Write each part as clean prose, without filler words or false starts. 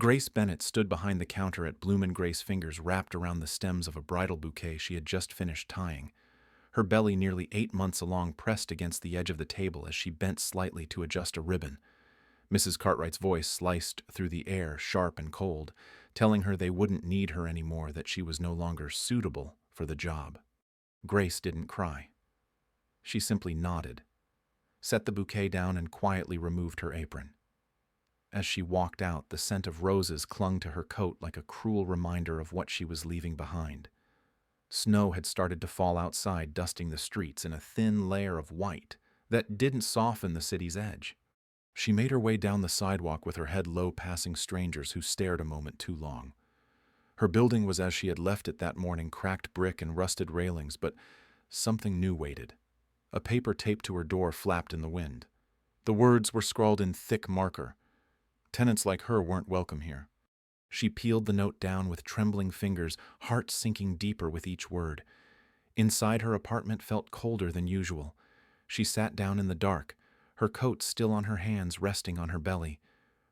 Grace Bennett stood behind the counter at Bloom and Grace, fingers wrapped around the stems of a bridal bouquet she had just finished tying. Her belly, nearly 8 months along, pressed against the edge of the table as she bent slightly to adjust a ribbon. Mrs. Cartwright's voice sliced through the air, sharp and cold, telling her they wouldn't need her anymore, that she was no longer suitable for the job. Grace didn't cry. She simply nodded, set the bouquet down, and quietly removed her apron. As she walked out, the scent of roses clung to her coat like a cruel reminder of what she was leaving behind. Snow had started to fall outside, dusting the streets in a thin layer of white that didn't soften the city's edge. She made her way down the sidewalk with her head low, passing strangers who stared a moment too long. Her building was as she had left it that morning, cracked brick and rusted railings, but something new waited. A paper taped to her door flapped in the wind. The words were scrawled in thick marker. Tenants like her weren't welcome here. She peeled the note down with trembling fingers, heart sinking deeper with each word. Inside, her apartment felt colder than usual. She sat down in the dark, her coat still on her hands, resting on her belly.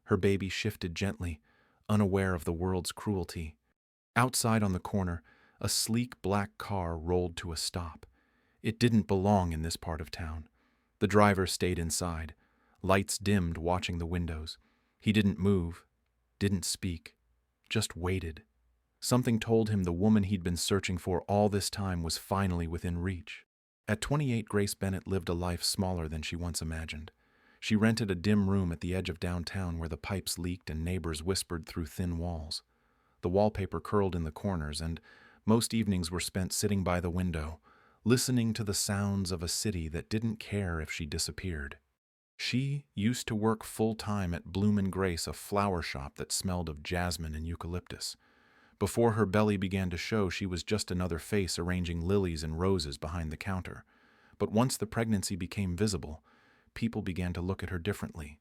Her baby shifted gently, unaware of the world's cruelty. Outside on the corner, a sleek black car rolled to a stop. It didn't belong in this part of town. The driver stayed inside, lights dimmed, watching the windows. He didn't move, didn't speak, just waited. Something told him the woman he'd been searching for all this time was finally within reach. At 28, Grace Bennett lived a life smaller than she once imagined. She rented a dim room at the edge of downtown where the pipes leaked and neighbors whispered through thin walls. The wallpaper curled in the corners, and most evenings were spent sitting by the window, listening to the sounds of a city that didn't care if she disappeared. She used to work full-time at Bloom and Grace, a flower shop that smelled of jasmine and eucalyptus. Before her belly began to show, she was just another face arranging lilies and roses behind the counter. But once the pregnancy became visible, people began to look at her differently.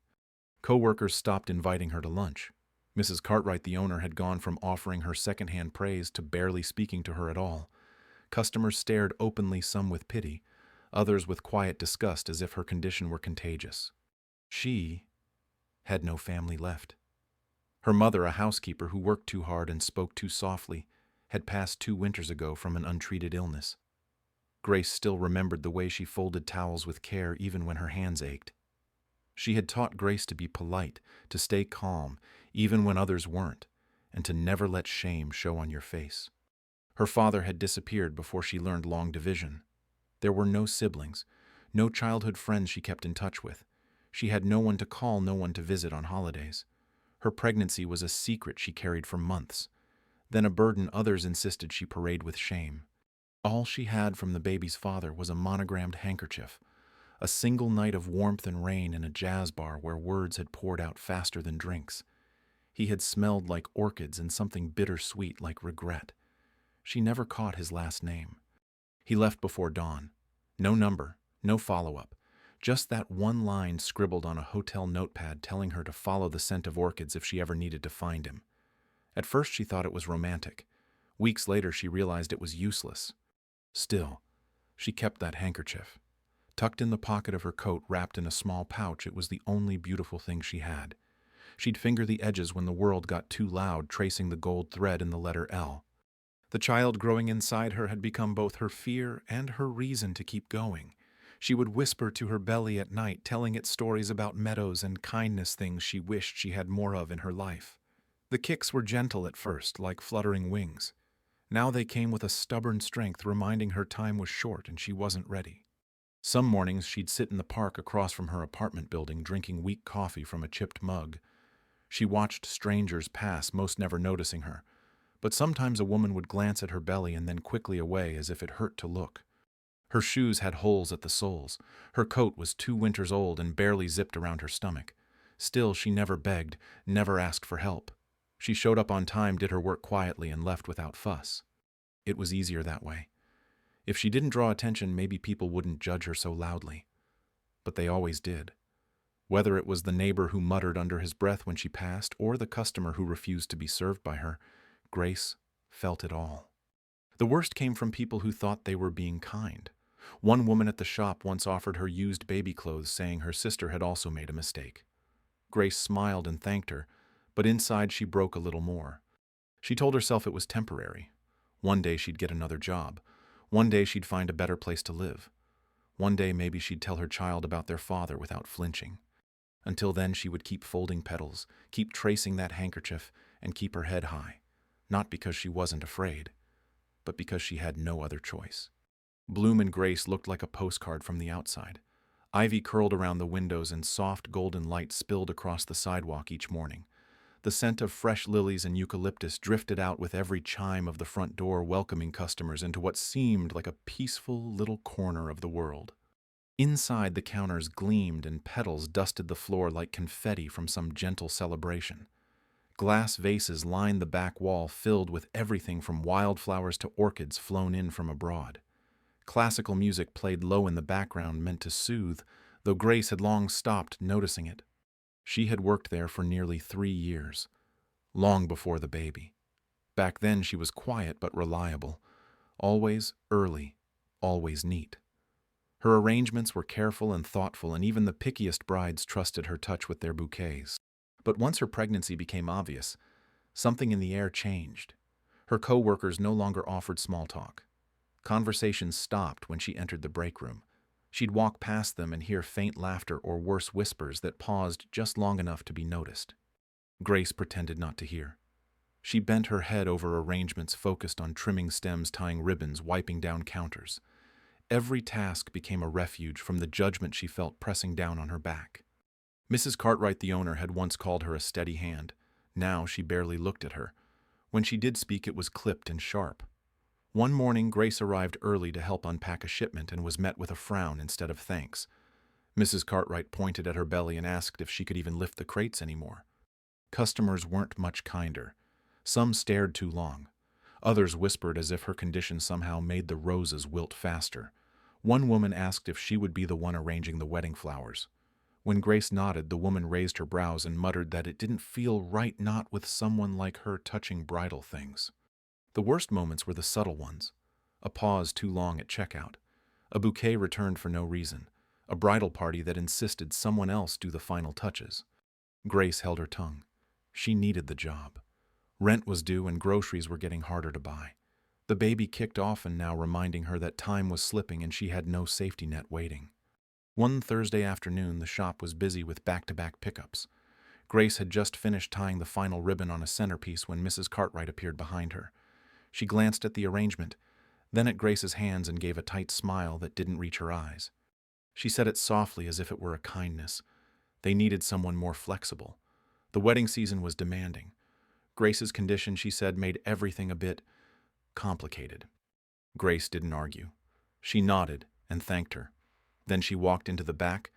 Co-workers stopped inviting her to lunch. Mrs. Cartwright, the owner, had gone from offering her secondhand praise to barely speaking to her at all. Customers stared openly, some with pity, others with quiet disgust, as if her condition were contagious. She had no family left. Her mother, a housekeeper who worked too hard and spoke too softly, had passed 2 winters ago from an untreated illness. Grace still remembered the way she folded towels with care even when her hands ached. She had taught Grace to be polite, to stay calm even when others weren't, and to never let shame show on your face. Her father had disappeared before she learned long division. There were no siblings, no childhood friends she kept in touch with. She had no one to call, no one to visit on holidays. Her pregnancy was a secret she carried for months, then a burden others insisted she parade with shame. All she had from the baby's father was a monogrammed handkerchief, a single night of warmth and rain in a jazz bar where words had poured out faster than drinks. He had smelled like orchids and something bittersweet like regret. She never caught his last name. He left before dawn. No number, no follow-up. Just that one line scribbled on a hotel notepad telling her to follow the scent of orchids if she ever needed to find him. At first she thought it was romantic. Weeks later she realized it was useless. Still, she kept that handkerchief. Tucked in the pocket of her coat, wrapped in a small pouch, it was the only beautiful thing she had. She'd finger the edges when the world got too loud, tracing the gold thread in the letter L. The child growing inside her had become both her fear and her reason to keep going. She would whisper to her belly at night, telling it stories about meadows and kindness, things she wished she had more of in her life. The kicks were gentle at first, like fluttering wings. Now they came with a stubborn strength, reminding her time was short and she wasn't ready. Some mornings she'd sit in the park across from her apartment building, drinking weak coffee from a chipped mug. She watched strangers pass, most never noticing her. But sometimes a woman would glance at her belly and then quickly away, as if it hurt to look. Her shoes had holes at the soles. Her coat was 2 winters old and barely zipped around her stomach. Still, she never begged, never asked for help. She showed up on time, did her work quietly, and left without fuss. It was easier that way. If she didn't draw attention, maybe people wouldn't judge her so loudly. But they always did. Whether it was the neighbor who muttered under his breath when she passed, or the customer who refused to be served by her, Grace felt it all. The worst came from people who thought they were being kind. One woman at the shop once offered her used baby clothes, saying her sister had also made a mistake. Grace smiled and thanked her, but inside she broke a little more. She told herself it was temporary. One day she'd get another job. One day she'd find a better place to live. One day maybe she'd tell her child about their father without flinching. Until then she would keep folding petals, keep tracing that handkerchief, and keep her head high. Not because she wasn't afraid, but because she had no other choice. Bloom and Grace looked like a postcard from the outside. Ivy curled around the windows and soft golden light spilled across the sidewalk each morning. The scent of fresh lilies and eucalyptus drifted out with every chime of the front door, welcoming customers into what seemed like a peaceful little corner of the world. Inside, the counters gleamed and petals dusted the floor like confetti from some gentle celebration. Glass vases lined the back wall, filled with everything from wildflowers to orchids flown in from abroad. Classical music played low in the background, meant to soothe, though Grace had long stopped noticing it. She had worked there for nearly 3 years, long before the baby. Back then she was quiet but reliable, always early, always neat. Her arrangements were careful and thoughtful, and even the pickiest brides trusted her touch with their bouquets. But once her pregnancy became obvious, something in the air changed. Her co-workers no longer offered small talk. Conversations stopped when she entered the break room. She'd walk past them and hear faint laughter or worse whispers that paused just long enough to be noticed. Grace pretended not to hear. She bent her head over arrangements focused on trimming stems, tying ribbons, wiping down counters. Every task became a refuge from the judgment she felt pressing down on her back. Mrs. Cartwright, the owner, had once called her a steady hand. Now she barely looked at her. When she did speak, it was clipped and sharp. One morning, Grace arrived early to help unpack a shipment and was met with a frown instead of thanks. Mrs. Cartwright pointed at her belly and asked if she could even lift the crates anymore. Customers weren't much kinder. Some stared too long. Others whispered as if her condition somehow made the roses wilt faster. One woman asked if she would be the one arranging the wedding flowers. When Grace nodded, the woman raised her brows and muttered that it didn't feel right not with someone like her touching bridal things. The worst moments were the subtle ones. A pause too long at checkout. A bouquet returned for no reason. A bridal party that insisted someone else do the final touches. Grace held her tongue. She needed the job. Rent was due and groceries were getting harder to buy. The baby kicked often now, reminding her that time was slipping and she had no safety net waiting. One Thursday afternoon, the shop was busy with back-to-back pickups. Grace had just finished tying the final ribbon on a centerpiece when Mrs. Cartwright appeared behind her. She glanced at the arrangement, then at Grace's hands, and gave a tight smile that didn't reach her eyes. She said it softly as if it were a kindness. They needed someone more flexible. The wedding season was demanding. Grace's condition, she said, made everything a bit complicated. Grace didn't argue. She nodded and thanked her. Then she walked into the back,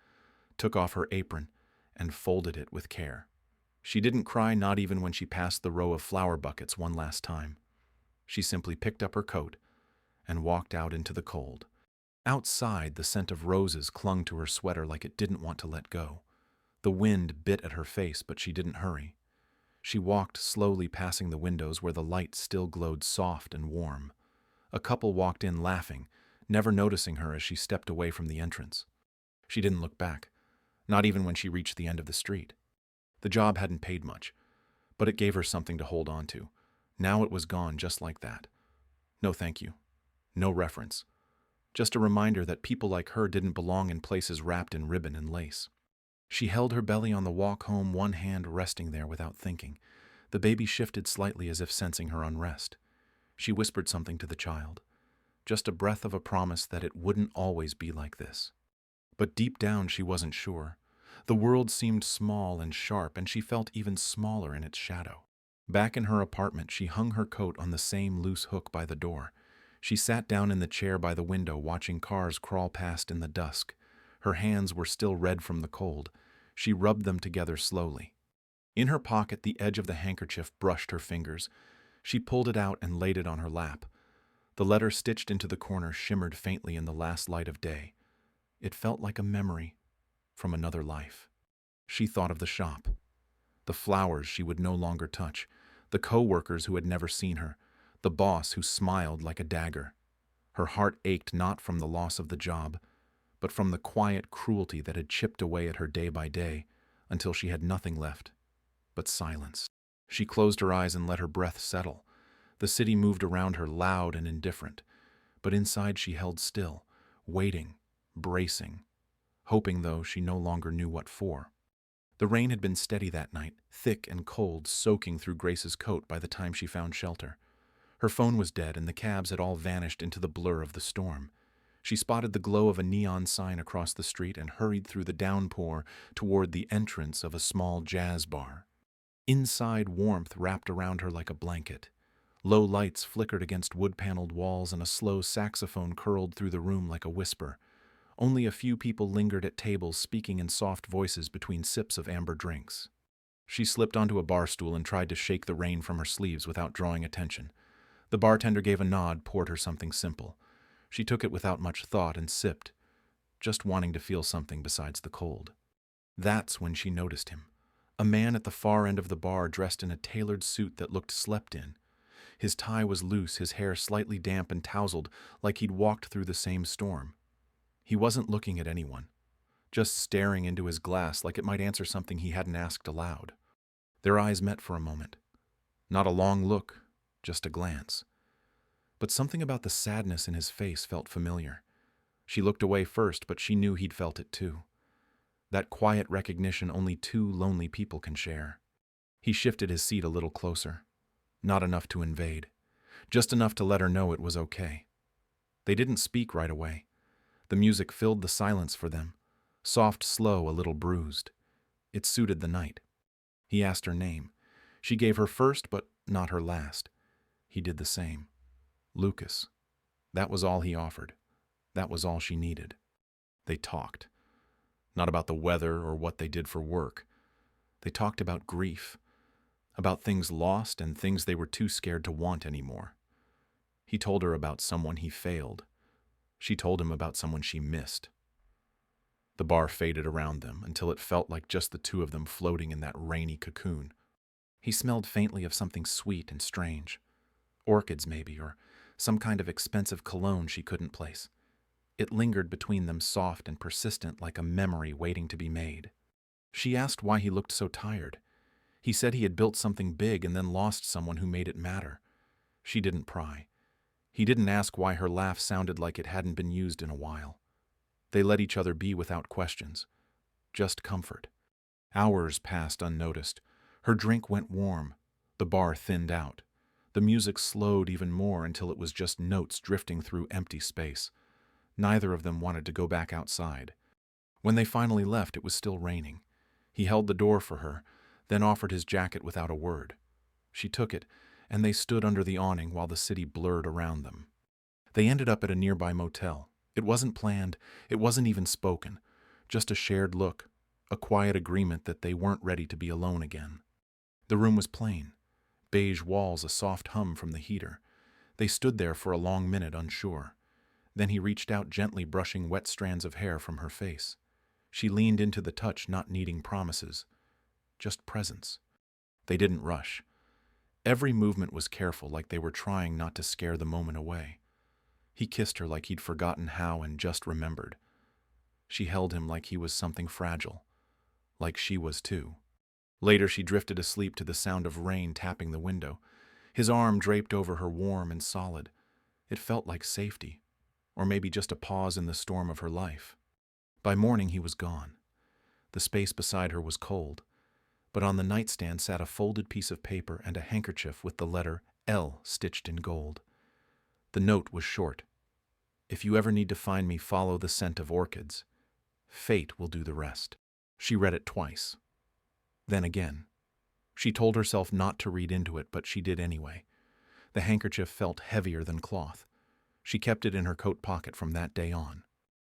took off her apron, and folded it with care. She didn't cry, not even when she passed the row of flower buckets one last time. She simply picked up her coat and walked out into the cold. Outside, the scent of roses clung to her sweater like it didn't want to let go. The wind bit at her face, but she didn't hurry. She walked slowly, passing the windows where the light still glowed soft and warm. A couple walked in laughing, never noticing her as she stepped away from the entrance. She didn't look back, not even when she reached the end of the street. The job hadn't paid much, but it gave her something to hold on to. Now it was gone just like that. No thank you. No reference. Just a reminder that people like her didn't belong in places wrapped in ribbon and lace. She held her belly on the walk home, one hand resting there without thinking. The baby shifted slightly as if sensing her unrest. She whispered something to the child. Just a breath of a promise that it wouldn't always be like this. But deep down she wasn't sure. The world seemed small and sharp, and she felt even smaller in its shadow. Back in her apartment, she hung her coat on the same loose hook by the door. She sat down in the chair by the window, watching cars crawl past in the dusk. Her hands were still red from the cold. She rubbed them together slowly. In her pocket, the edge of the handkerchief brushed her fingers. She pulled it out and laid it on her lap. The letter stitched into the corner shimmered faintly in the last light of day. It felt like a memory from another life. She thought of the shop, the flowers she would no longer touch, the co-workers who had never seen her, the boss who smiled like a dagger. Her heart ached not from the loss of the job, but from the quiet cruelty that had chipped away at her day by day until she had nothing left but silence. She closed her eyes and let her breath settle. The city moved around her, loud and indifferent, but inside she held still, waiting, bracing, hoping, though she no longer knew what for. The rain had been steady that night, thick and cold, soaking through Grace's coat by the time she found shelter. Her phone was dead, and the cabs had all vanished into the blur of the storm. She spotted the glow of a neon sign across the street and hurried through the downpour toward the entrance of a small jazz bar. Inside, warmth wrapped around her like a blanket. Low lights flickered against wood-paneled walls, and a slow saxophone curled through the room like a whisper. Only a few people lingered at tables, speaking in soft voices between sips of amber drinks. She slipped onto a bar stool and tried to shake the rain from her sleeves without drawing attention. The bartender gave a nod, poured her something simple. She took it without much thought and sipped, just wanting to feel something besides the cold. That's when she noticed him. A man at the far end of the bar, dressed in a tailored suit that looked slept in. His tie was loose, his hair slightly damp and tousled, like he'd walked through the same storm. He wasn't looking at anyone, just staring into his glass like it might answer something he hadn't asked aloud. Their eyes met for a moment. Not a long look, just a glance. But something about the sadness in his face felt familiar. She looked away first, but she knew he'd felt it too. That quiet recognition only two lonely people can share. He shifted his seat a little closer. Not enough to invade. Just enough to let her know it was okay. They didn't speak right away. The music filled the silence for them. Soft, slow, a little bruised. It suited the night. He asked her name. She gave her first, but not her last. He did the same. Lucas. That was all he offered. That was all she needed. They talked. Not about the weather or what they did for work. They talked about grief. About things lost and things they were too scared to want anymore. He told her about someone he failed. She told him about someone she missed. The bar faded around them until it felt like just the two of them floating in that rainy cocoon. He smelled faintly of something sweet and strange. Orchids, maybe, or some kind of expensive cologne she couldn't place. It lingered between them, soft and persistent, like a memory waiting to be made. She asked why he looked so tired. He said he had built something big and then lost someone who made it matter. She didn't pry. He didn't ask why her laugh sounded like it hadn't been used in a while. They let each other be without questions. Just comfort. Hours passed unnoticed. Her drink went warm. The bar thinned out. The music slowed even more until it was just notes drifting through empty space. Neither of them wanted to go back outside. When they finally left, it was still raining. He held the door for her, then offered his jacket without a word. She took it, and they stood under the awning while the city blurred around them. They ended up at a nearby motel. It wasn't planned, it wasn't even spoken. Just a shared look, a quiet agreement that they weren't ready to be alone again. The room was plain. Beige walls, a soft hum from the heater. They stood there for a long minute, unsure. Then he reached out, gently brushing wet strands of hair from her face. She leaned into the touch, not needing promises. Just presence. They didn't rush. Every movement was careful, like they were trying not to scare the moment away. He kissed her like he'd forgotten how and just remembered. She held him like he was something fragile. Like she was too. Later she drifted asleep to the sound of rain tapping the window. His arm draped over her, warm and solid. It felt like safety. Or maybe just a pause in the storm of her life. By morning he was gone. The space beside her was cold. But on the nightstand sat a folded piece of paper and a handkerchief with the letter L stitched in gold. The note was short. If you ever need to find me, follow the scent of orchids. Fate will do the rest. She read it twice. Then again. She told herself not to read into it, but she did anyway. The handkerchief felt heavier than cloth. She kept it in her coat pocket from that day on.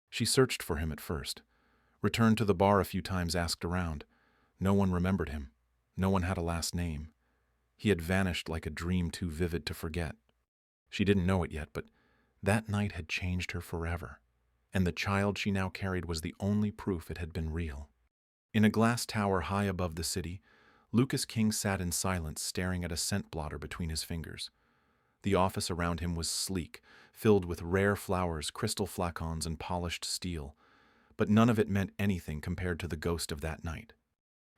She searched for him at first. Returned to the bar a few times, asked around. No one remembered him. No one had a last name. He had vanished like a dream too vivid to forget. She didn't know it yet, but that night had changed her forever. And the child she now carried was the only proof it had been real. In a glass tower high above the city, Lucas King sat in silence, staring at a scent blotter between his fingers. The office around him was sleek, filled with rare flowers, crystal flacons, and polished steel. But none of it meant anything compared to the ghost of that night.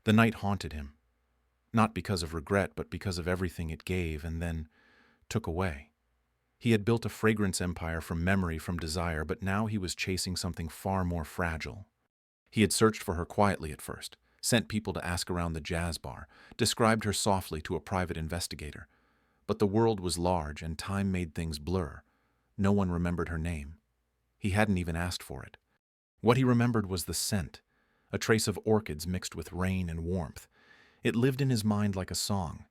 The night haunted him. not because of regret, but because of everything it gave and then took away. He had built a fragrance empire from memory, from desire, but now he was chasing something far more fragile. He had searched for her quietly at first, sent people to ask around the jazz bar, described her softly to a private investigator. But the world was large and time made things blur. No one remembered her name. He hadn't even asked for it. What he remembered was the scent, a trace of orchids mixed with rain and warmth. It lived in his mind like a song.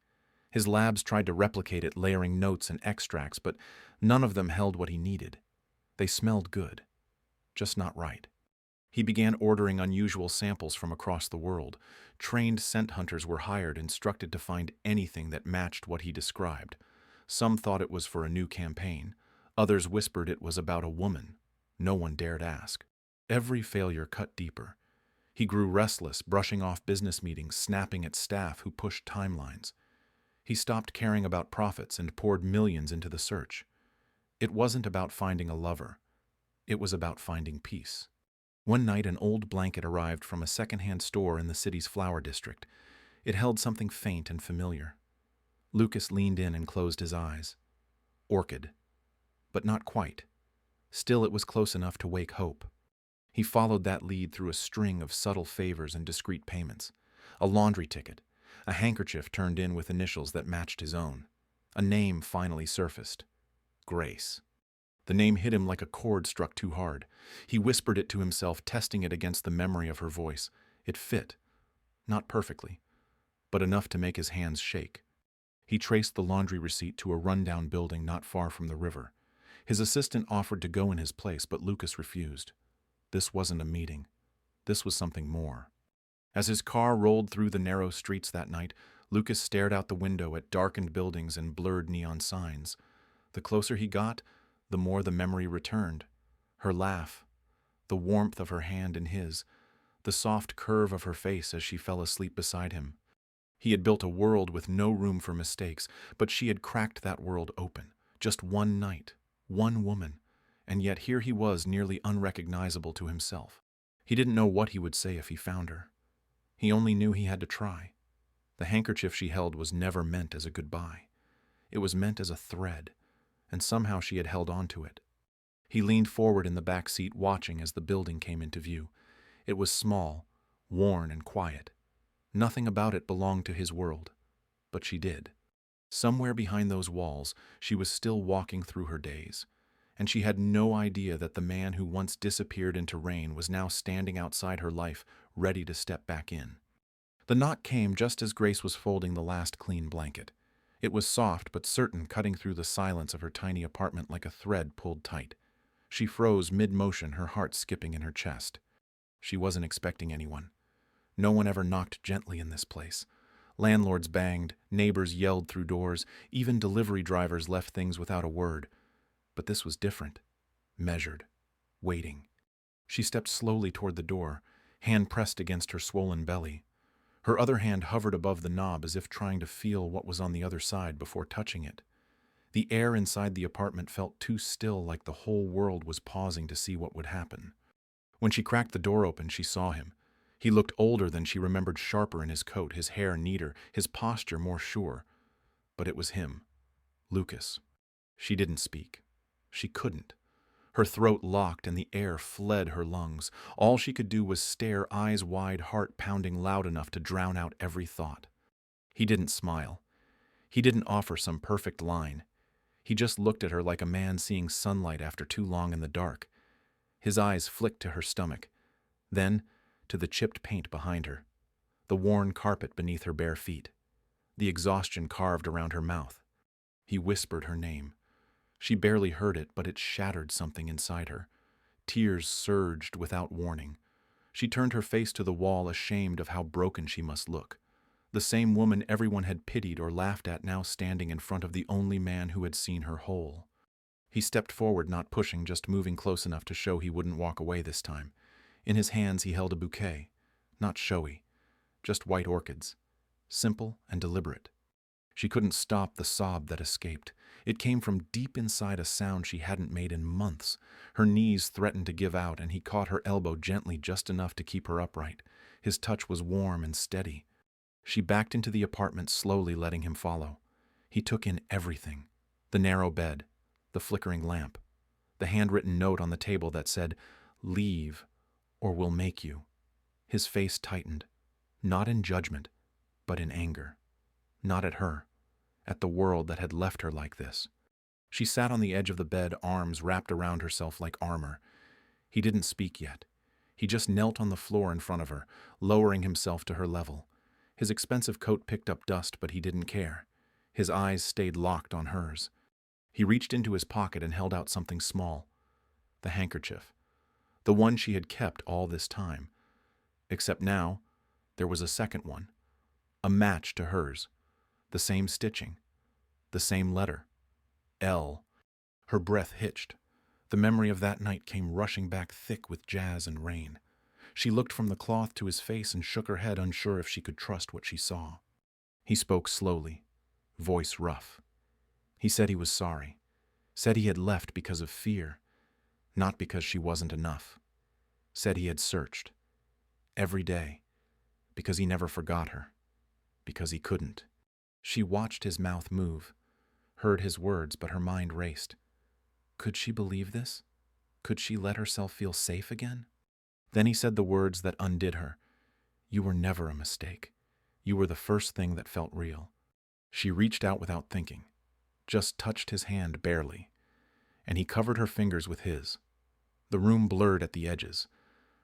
His labs tried to replicate it, layering notes and extracts, but none of them held what he needed. They smelled good, just not right. He began ordering unusual samples from across the world. Trained scent hunters were hired, instructed to find anything that matched what he described. Some thought it was for a new campaign. Others whispered it was about a woman. No one dared ask. Every failure cut deeper. He grew restless, brushing off business meetings, snapping at staff who pushed timelines. He stopped caring about profits and poured millions into the search. It wasn't about finding a lover. It was about finding peace. One night, an old blanket arrived from a secondhand store in the city's flower district. It held something faint and familiar. Lucas leaned in and closed his eyes. Orchid. But not quite. Still, it was close enough to wake hope. He followed that lead through a string of subtle favors and discreet payments. A laundry ticket. A handkerchief turned in with initials that matched his own. A name finally surfaced. Grace. The name hit him like a chord struck too hard. He whispered it to himself, testing it against the memory of her voice. It fit. Not perfectly, but enough to make his hands shake. He traced the laundry receipt to a rundown building not far from the river. His assistant offered to go in his place, but Lucas refused. This wasn't a meeting. This was something more. As his car rolled through the narrow streets that night, Lucas stared out the window at darkened buildings and blurred neon signs. The closer he got, the more the memory returned. Her laugh, the warmth of her hand in his, the soft curve of her face as she fell asleep beside him. He had built a world with no room for mistakes, but she had cracked that world open. Just one night, one woman, and yet here he was, nearly unrecognizable to himself. He didn't know what he would say if he found her. He only knew he had to try. The handkerchief she held was never meant as a goodbye. It was meant as a thread, and somehow she had held on to it. He leaned forward in the back seat, watching as the building came into view. It was small, worn, and quiet. Nothing about it belonged to his world, but she did. Somewhere behind those walls, she was still walking through her days, and she had no idea that the man who once disappeared into rain was now standing outside her life, ready to step back in. The knock came just as Grace was folding the last clean blanket. It was soft but certain, cutting through the silence of her tiny apartment like a thread pulled tight. She froze mid-motion, her heart skipping in her chest. She wasn't expecting anyone. No one ever knocked gently in this place. Landlords banged, neighbors yelled through doors, even delivery drivers left things without a word. But this was different. Measured. Waiting. She stepped slowly toward the door, hand pressed against her swollen belly. Her other hand hovered above the knob as if trying to feel what was on the other side before touching it. The air inside the apartment felt too still, like the whole world was pausing to see what would happen. When she cracked the door open, she saw him. He looked older than she remembered, sharper in his coat, his hair neater, his posture more sure. But it was him. Lucas. She didn't speak. She couldn't. Her throat locked and the air fled her lungs. All she could do was stare, eyes wide, heart pounding loud enough to drown out every thought. He didn't smile. He didn't offer some perfect line. He just looked at her like a man seeing sunlight after too long in the dark. His eyes flicked to her stomach, then to the chipped paint behind her, the worn carpet beneath her bare feet, the exhaustion carved around her mouth. He whispered her name. She barely heard it, but it shattered something inside her. Tears surged without warning. She turned her face to the wall, ashamed of how broken she must look. The same woman everyone had pitied or laughed at now standing in front of the only man who had seen her whole. He stepped forward, not pushing, just moving close enough to show he wouldn't walk away this time. In his hands he held a bouquet, not showy, just white orchids, simple and deliberate. She couldn't stop the sob that escaped. It came from deep inside, a sound she hadn't made in months. Her knees threatened to give out, and he caught her elbow gently, just enough to keep her upright. His touch was warm and steady. She backed into the apartment, slowly letting him follow. He took in everything: the narrow bed, the flickering lamp, the handwritten note on the table that said, "Leave, or we'll make you." His face tightened, not in judgment, but in anger. Not at her, at the world that had left her like this. She sat on the edge of the bed, arms wrapped around herself like armor. He didn't speak yet. He just knelt on the floor in front of her, lowering himself to her level. His expensive coat picked up dust, but he didn't care. His eyes stayed locked on hers. He reached into his pocket and held out something small. The handkerchief. The one she had kept all this time. Except now, there was a second one. A match to hers. The same stitching. The same letter. L. Her breath hitched. The memory of that night came rushing back thick with jazz and rain. She looked from the cloth to his face and shook her head, unsure if she could trust what she saw. He spoke slowly, voice rough. He said he was sorry. Said he had left because of fear, not because she wasn't enough. Said he had searched. Every day. Because he never forgot her. Because he couldn't. She watched his mouth move, heard his words, but her mind raced. Could she believe this? Could she let herself feel safe again? Then he said the words that undid her. You were never a mistake. You were the first thing that felt real. She reached out without thinking, just touched his hand barely, and he covered her fingers with his. The room blurred at the edges.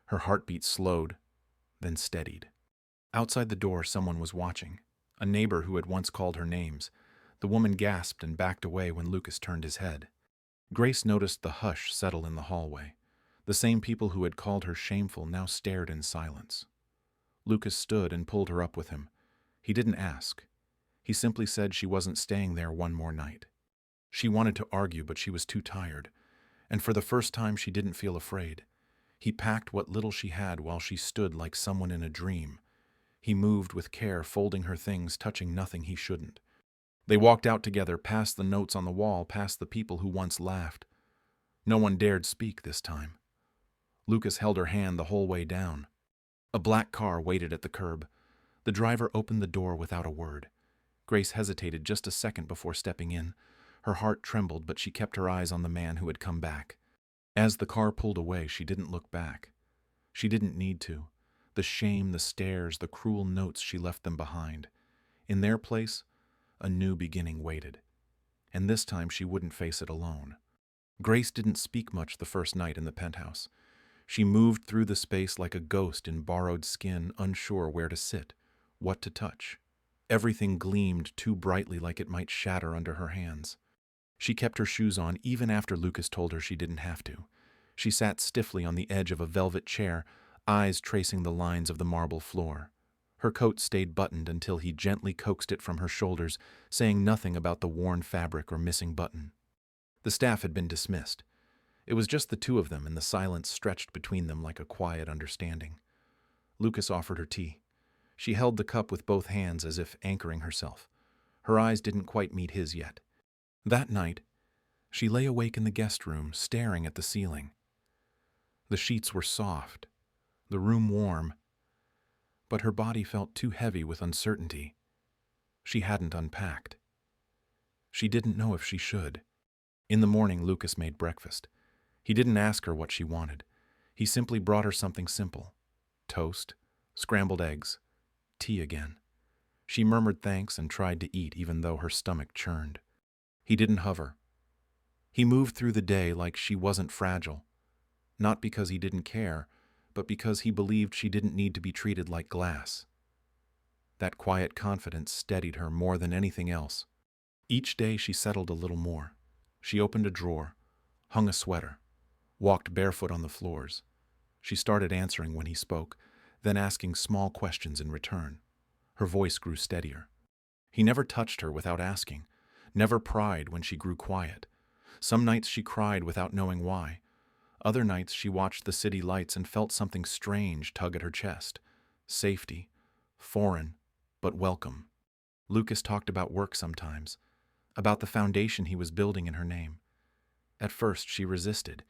Her heartbeat slowed, then steadied. Outside the door, someone was watching, a neighbor who had once called her names. The woman gasped and backed away when Lucas turned his head. Grace noticed the hush settle in the hallway. The same people who had called her shameful now stared in silence. Lucas stood and pulled her up with him. He didn't ask. He simply said she wasn't staying there one more night. She wanted to argue, but she was too tired. And for the first time, she didn't feel afraid. He packed what little she had while she stood like someone in a dream. He moved with care, folding her things, touching nothing he shouldn't. They walked out together, past the notes on the wall, past the people who once laughed. No one dared speak this time. Lucas held her hand the whole way down. A black car waited at the curb. The driver opened the door without a word. Grace hesitated just a second before stepping in. Her heart trembled, but she kept her eyes on the man who had come back. As the car pulled away, she didn't look back. She didn't need to. The shame, the stares, the cruel notes, she left them behind. In their place, a new beginning waited. And this time she wouldn't face it alone. Grace didn't speak much the first night in the penthouse. She moved through the space like a ghost in borrowed skin, unsure where to sit, what to touch. Everything gleamed too brightly, like it might shatter under her hands. She kept her shoes on even after Lucas told her she didn't have to. She sat stiffly on the edge of a velvet chair, eyes tracing the lines of the marble floor. Her coat stayed buttoned until he gently coaxed it from her shoulders, saying nothing about the worn fabric or missing button. The staff had been dismissed. It was just the two of them, and the silence stretched between them like a quiet understanding. Lucas offered her tea. She held the cup with both hands as if anchoring herself. Her eyes didn't quite meet his yet. That night, she lay awake in the guest room, staring at the ceiling. The sheets were soft, the room warm, but her body felt too heavy with uncertainty. She hadn't unpacked. She didn't know if she should. In the morning, Lucas made breakfast. He didn't ask her what she wanted. He simply brought her something simple: toast, scrambled eggs, tea again. She murmured thanks and tried to eat, even though her stomach churned. He didn't hover. He moved through the day like she wasn't fragile, not because he didn't care, but because he believed she didn't need to be treated like glass. That quiet confidence steadied her more than anything else. Each day she settled a little more. She opened a drawer, hung a sweater, walked barefoot on the floors. She started answering when he spoke, then asking small questions in return. Her voice grew steadier. He never touched her without asking, never pried when she grew quiet. Some nights she cried without knowing why. Other nights she watched the city lights and felt something strange tug at her chest. Safety, foreign, but welcome. Lucas talked about work sometimes, about the foundation he was building in her name. At first she resisted.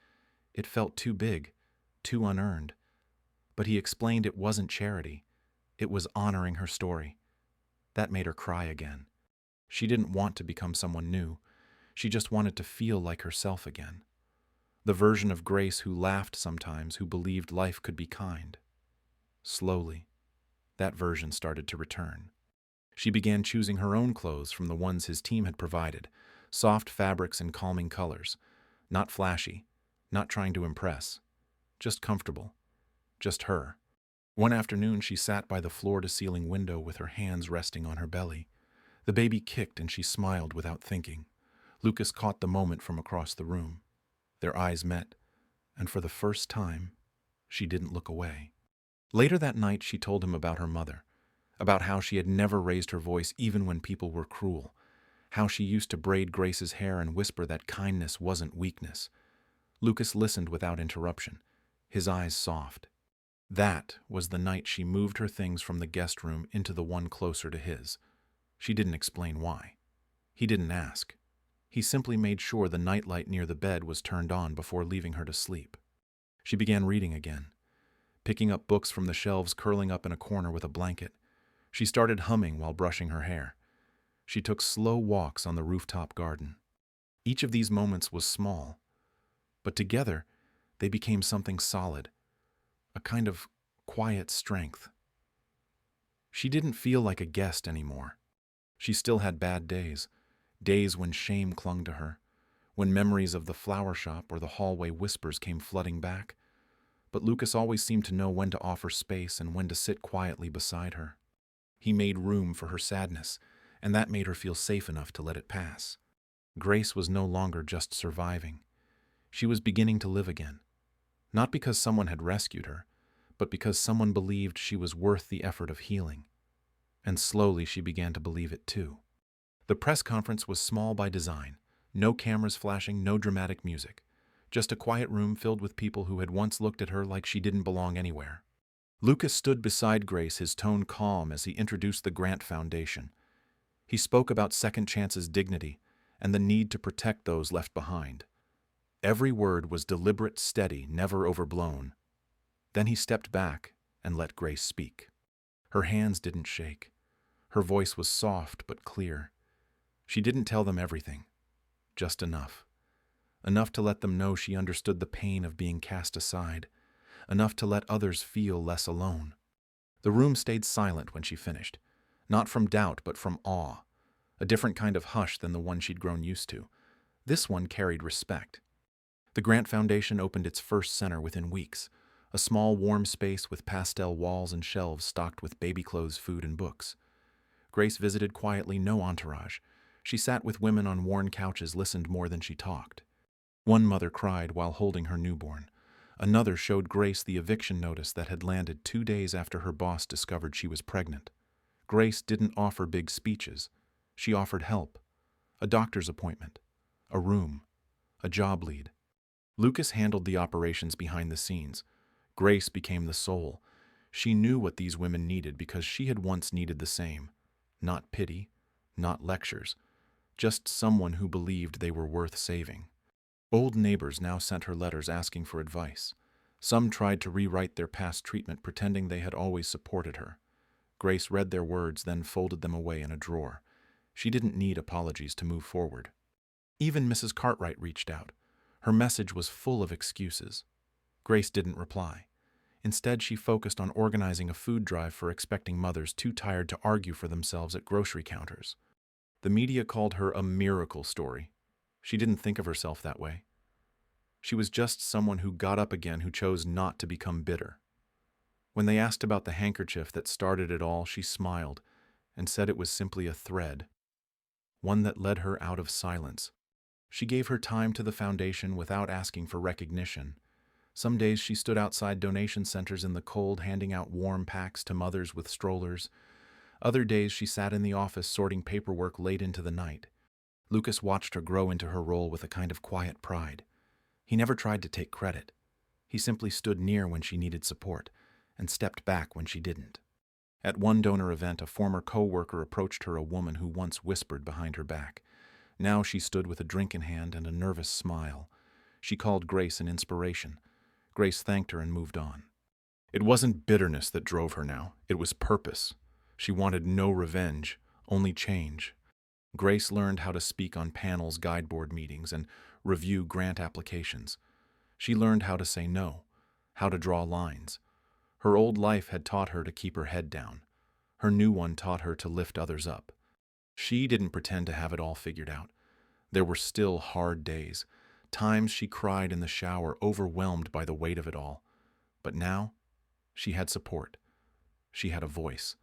It felt too big, too unearned. But he explained it wasn't charity. It was honoring her story, That made her cry again. She didn't want to become someone new. She just wanted to feel like herself again. The version of Grace who laughed sometimes, who believed life could be kind. Slowly, that version started to return. She began choosing her own clothes from the ones his team had provided, soft fabrics and calming colors. Not flashy, not trying to impress, just comfortable, just her. One afternoon, she sat by the floor-to-ceiling window with her hands resting on her belly. The baby kicked and she smiled without thinking. Lucas caught the moment from across the room. Their eyes met, and for the first time, she didn't look away. Later that night, she told him about her mother, about how she had never raised her voice even when people were cruel, how she used to braid Grace's hair and whisper that kindness wasn't weakness. Lucas listened without interruption, his eyes soft. That was the night she moved her things from the guest room into the one closer to his. She didn't explain why. He didn't ask. He simply made sure the nightlight near the bed was turned on before leaving her to sleep. She began reading again, picking up books from the shelves, curling up in a corner with a blanket. She started humming while brushing her hair. She took slow walks on the rooftop garden. Each of these moments was small, but together they became something solid, a kind of quiet strength. She didn't feel like a guest anymore. She still had bad days, days when shame clung to her, when memories of the flower shop or the hallway whispers came flooding back. But Lucas always seemed to know when to offer space and when to sit quietly beside her. He made room for her sadness, and that made her feel safe enough to let it pass. Grace was no longer just surviving. She was beginning to live again. Not because someone had rescued her, but because someone believed she was worth the effort of healing. And slowly she began to believe it too. The press conference was small by design. No cameras flashing, no dramatic music. Just a quiet room filled with people who had once looked at her like she didn't belong anywhere. Lucas stood beside Grace, his tone calm as he introduced the Grant Foundation. He spoke about second chances' dignity and the need to protect those left behind. Every word was deliberate, steady, never overblown. Then he stepped back and let Grace speak. Her hands didn't shake. Her voice was soft but clear. She didn't tell them everything, just enough. Enough to let them know she understood the pain of being cast aside. Enough to let others feel less alone. The room stayed silent when she finished, not from doubt but from awe, a different kind of hush than the one she'd grown used to. This one carried respect. The Grant Foundation opened its first center within weeks, a small warm space with pastel walls and shelves stocked with baby clothes, food, and books. Grace visited quietly, no entourage. She sat with women on worn couches, listened more than she talked. One mother cried while holding her newborn. Another showed Grace the eviction notice that had landed 2 days after her boss discovered she was pregnant. Grace didn't offer big speeches. She offered help. A doctor's appointment. A room. A job lead. Lucas handled the operations behind the scenes. Grace became the soul. She knew what these women needed because she had once needed the same. Not pity, not lectures, just someone who believed they were worth saving. Old neighbors now sent her letters asking for advice. Some tried to rewrite their past treatment, pretending they had always supported her. Grace read their words, then folded them away in a drawer. She didn't need apologies to move forward. Even Mrs. Cartwright reached out. Her message was full of excuses. Grace didn't reply. Instead, she focused on organizing a food drive for expecting mothers too tired to argue for themselves at grocery counters. The media called her a miracle story. She didn't think of herself that way. She was just someone who got up again, who chose not to become bitter. When they asked about the handkerchief that started it all, she smiled and said it was simply a thread, one that led her out of silence. She gave her time to the foundation without asking for recognition. Some days she stood outside donation centers in the cold, handing out warm packs to mothers with strollers. Other days she sat in the office sorting paperwork late into the night. Lucas watched her grow into her role with a kind of quiet pride. He never tried to take credit. He simply stood near when she needed support and stepped back when she didn't. At one donor event, a former co-worker approached her, a woman who once whispered behind her back. Now she stood with a drink in hand and a nervous smile. She called Grace an inspiration. Grace thanked her and moved on. It wasn't bitterness that drove her now. It was purpose. She wanted no revenge, only change. Grace learned how to speak on panels, guide board meetings, and review grant applications. She learned how to say no, how to draw lines. Her old life had taught her to keep her head down. Her new one taught her to lift others up. She didn't pretend to have it all figured out. There were still hard days, times she cried in the shower, overwhelmed by the weight of it all. But now, she had support. She had a voice.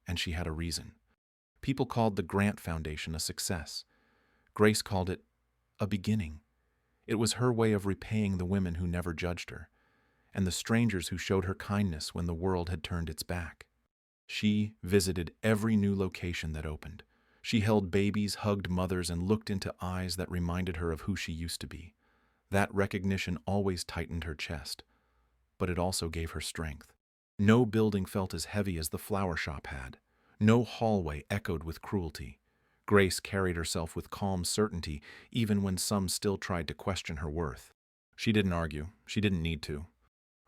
And she had a reason. People called the Grant Foundation a success. Grace called it a beginning. It was her way of repaying the women who never judged her, and the strangers who showed her kindness when the world had turned its back. She visited every new location that opened. She held babies, hugged mothers, and looked into eyes that reminded her of who she used to be. That recognition always tightened her chest, but it also gave her strength. No building felt as heavy as the flower shop had. No hallway echoed with cruelty. Grace carried herself with calm certainty, even when some still tried to question her worth. She didn't argue. She didn't need to.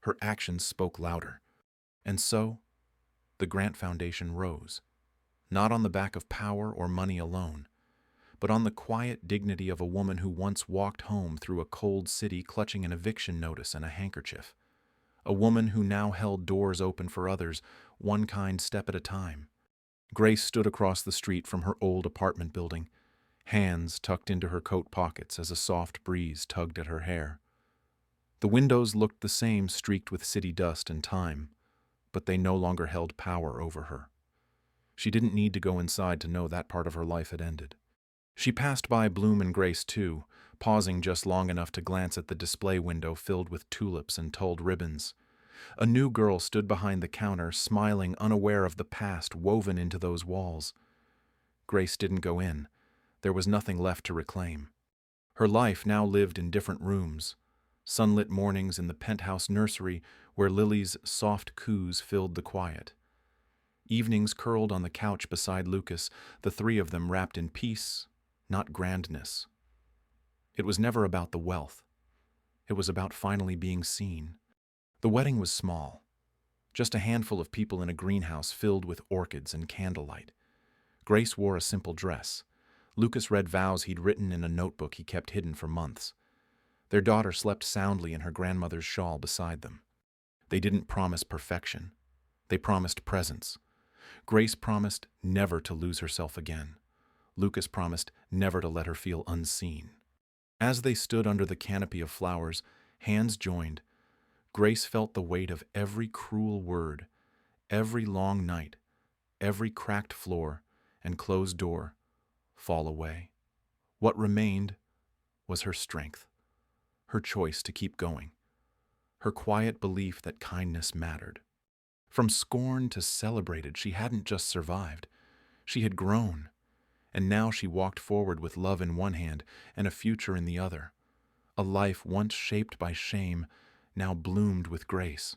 Her actions spoke louder. And so, the Grant Foundation rose, not on the back of power or money alone, but on the quiet dignity of a woman who once walked home through a cold city clutching an eviction notice and a handkerchief. A woman who now held doors open for others, one kind step at a time. Grace stood across the street from her old apartment building, hands tucked into her coat pockets as a soft breeze tugged at her hair. The windows looked the same, streaked with city dust and time, but they no longer held power over her. She didn't need to go inside to know that part of her life had ended. She passed by Bloom and Grace too, pausing just long enough to glance at the display window filled with tulips and tulled ribbons. A new girl stood behind the counter, smiling, unaware of the past woven into those walls. Grace didn't go in. There was nothing left to reclaim. Her life now lived in different rooms. Sunlit mornings in the penthouse nursery where Lily's soft coos filled the quiet. Evenings curled on the couch beside Lucas, the three of them wrapped in peace, not grandness. It was never about the wealth. It was about finally being seen. The wedding was small, just a handful of people in a greenhouse filled with orchids and candlelight. Grace wore a simple dress. Lucas read vows he'd written in a notebook he kept hidden for months. Their daughter slept soundly in her grandmother's shawl beside them. They didn't promise perfection. They promised presence. Grace promised never to lose herself again. Lucas promised never to let her feel unseen. As they stood under the canopy of flowers, hands joined, Grace felt the weight of every cruel word, every long night, every cracked floor and closed door fall away. What remained was her strength, her choice to keep going, her quiet belief that kindness mattered. From scorned to celebrated, she hadn't just survived. She had grown, and now she walked forward with love in one hand and a future in the other. A life once shaped by shame now bloomed with grace.